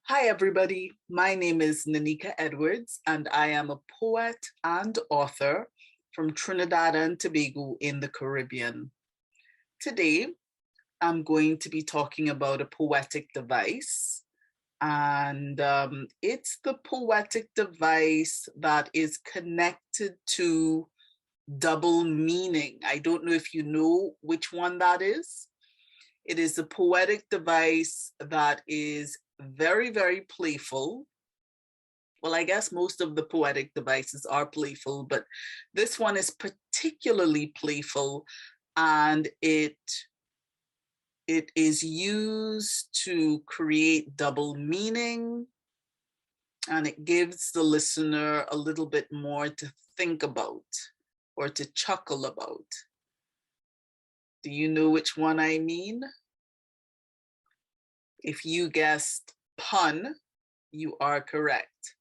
Hi, everybody. My name is Nanika Edwards, and I am a poet and author from Trinidad and Tobago in the Caribbean. Today, I'm going to be talking about a poetic device, and it's the poetic device that is connected to double meaning. I don't know if you know which one that is. It is a poetic device that is very, very playful. Well, I guess most of the poetic devices are playful, but this one is particularly playful, and it is used to create double meaning, and it gives the listener a little bit more to think about or to chuckle about. Do you know which one I mean? If you guessed pun, you are correct.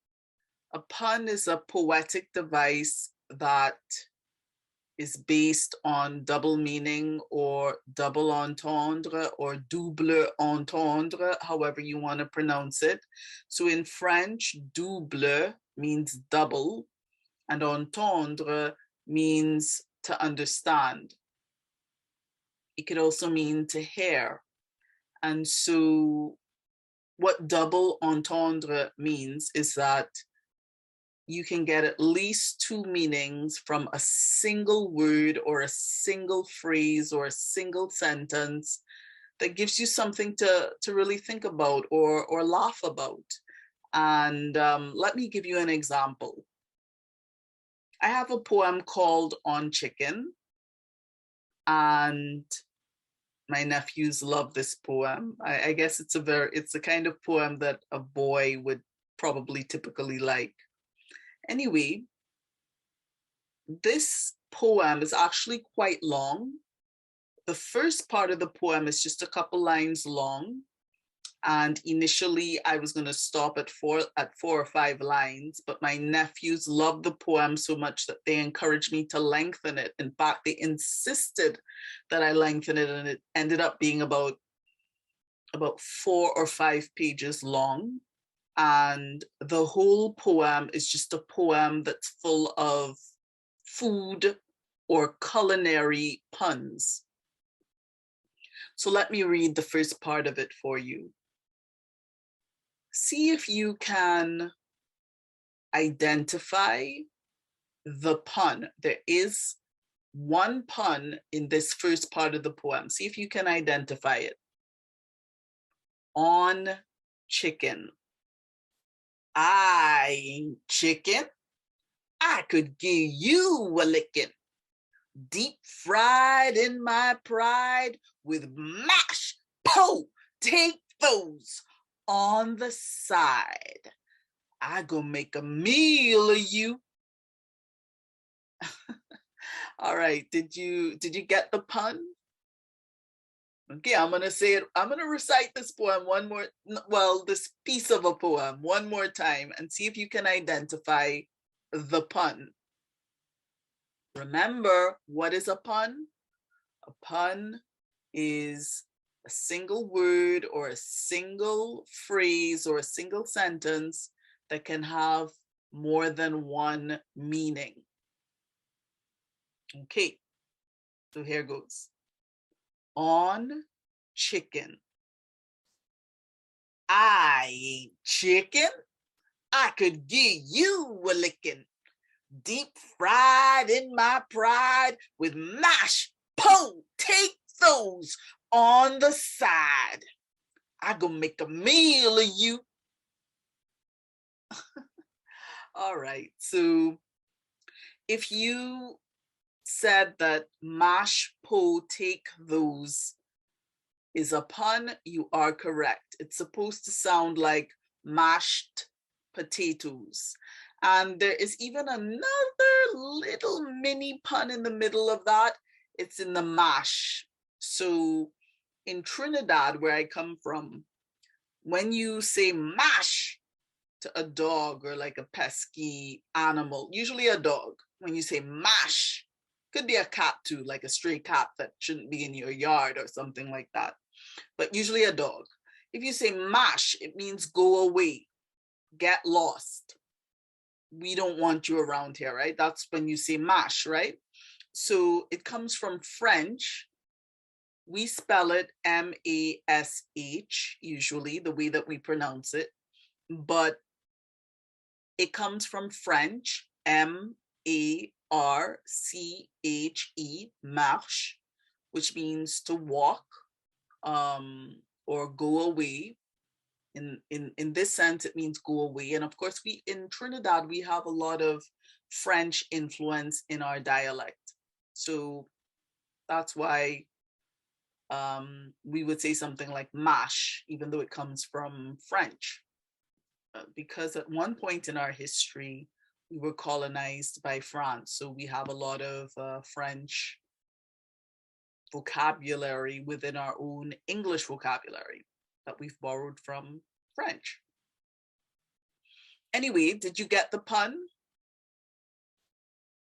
A pun is a poetic device that is based on double meaning or double entendre or double entendre, however you want to pronounce it. So in French, double means double, and entendre means to understand. It could also mean to hear. And so what double entendre means is that you can get at least two meanings from a single word or a single phrase or a single sentence that gives you something to really think about or laugh about. And let me give you an example. I have a poem called On Chicken, and my nephews love this poem. I guess it's a kind of poem that a boy would probably typically like. Anyway, this poem is actually quite long. The first part of the poem is just a couple lines long. And initially I was going to stop at four or five lines, but my nephews loved the poem so much that they encouraged me to lengthen it. In fact, they insisted that I lengthen it, and it ended up being about 4 or 5 pages long. And the whole poem is just a poem that's full of food or culinary puns. So let me read the first part of it for you. See if you can identify the pun. There is one pun in this first part of the poem. See if you can identify it. On chicken. I ain't chicken. I could give you a licking. Deep fried in my pride with mashed potatoes on the side. I gonna make a meal of you. All right, did you get the pun? Okay, I'm gonna say it. I'm gonna recite this poem this piece of a poem one more time and see if you can identify the pun. Remember, what is a pun? A pun is a single word or a single phrase or a single sentence that can have more than one meaning. Okay, so here goes. On chicken. I ain't chicken. I could give you a licking. Deep fried in my pride with mashed potatoes on the side. I gonna make a meal of you. All right, so if you said that mashed potatoes is a pun, you are correct. It's supposed to sound like mashed potatoes. And there is even another little mini pun in the middle of that. It's in the mash. So in Trinidad, where I come from, when you say mash to a dog or like a pesky animal, usually a dog, when you say mash, could be a cat too, like a stray cat that shouldn't be in your yard or something like that, but usually a dog. If you say mash, it means go away, get lost. We don't want you around here, right? That's when you say mash, right? So it comes from French. We spell it M-A-S-H, usually the way that we pronounce it, but it comes from French, M-A-R-C-H-E, marche, which means to walk or go away. In this sense, it means go away. And of course, we in Trinidad, we have a lot of French influence in our dialect. So that's why we would say something like mash, even though it comes from French. Because at one point in our history, we were colonized by France. So we have a lot of French vocabulary within our own English vocabulary that we've borrowed from French. Anyway, did you get the pun?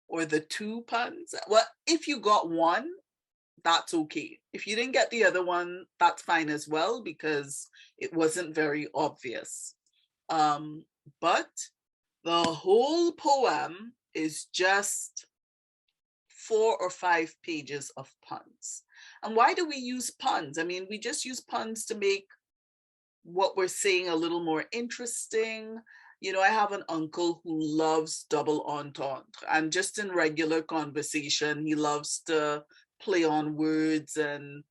Or the two puns? Well, if you got one, that's okay. If you didn't get the other one, that's fine as well, because it wasn't very obvious. But the whole poem is just 4 or 5 pages of puns. And why do we use puns? I mean, we just use puns to make what we're saying a little more interesting. You know, I have an uncle who loves double entendre, and just in regular conversation, he loves to play on words and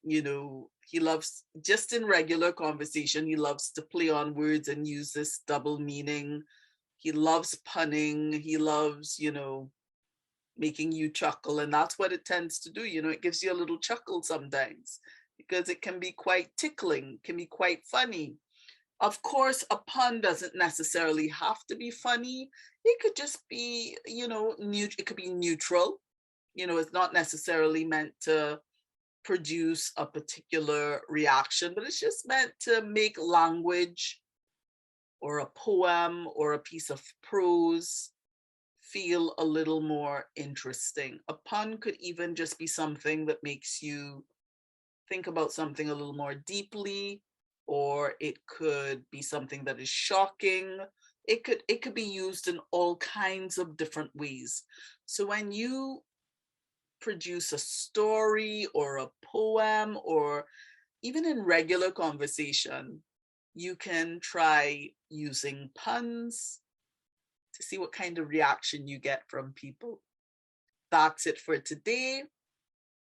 you know, he loves, just in regular conversation, he loves to play on words and use this double meaning. He loves punning. He loves, you know, making you chuckle. And that's what it tends to do. You know, it gives you a little chuckle sometimes because it can be quite tickling, can be quite funny. Of course, a pun doesn't necessarily have to be funny. It could just be, you know, it could be neutral. You know, it's not necessarily meant to produce a particular reaction, but it's just meant to make language or a poem or a piece of prose feel a little more interesting. A pun could even just be something that makes you think about something a little more deeply, or it could be something that is shocking. It could be used in all kinds of different ways. So when you produce a story or a poem, or even in regular conversation, you can try using puns to see what kind of reaction you get from people. That's it for today.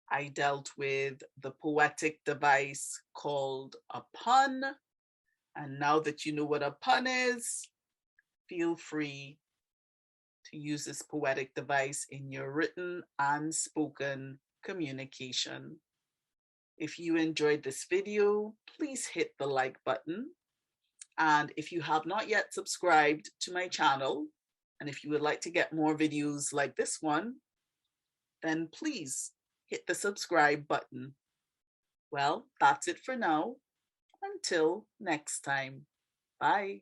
I dealt with the poetic device called a pun. And now that you know what a pun is, feel free to use this poetic device in your written and spoken communication. If you enjoyed this video, please hit the like button. And if you have not yet subscribed to my channel, and if you would like to get more videos like this one, then please hit the subscribe button. Well, that's it for now. Until next time. Bye.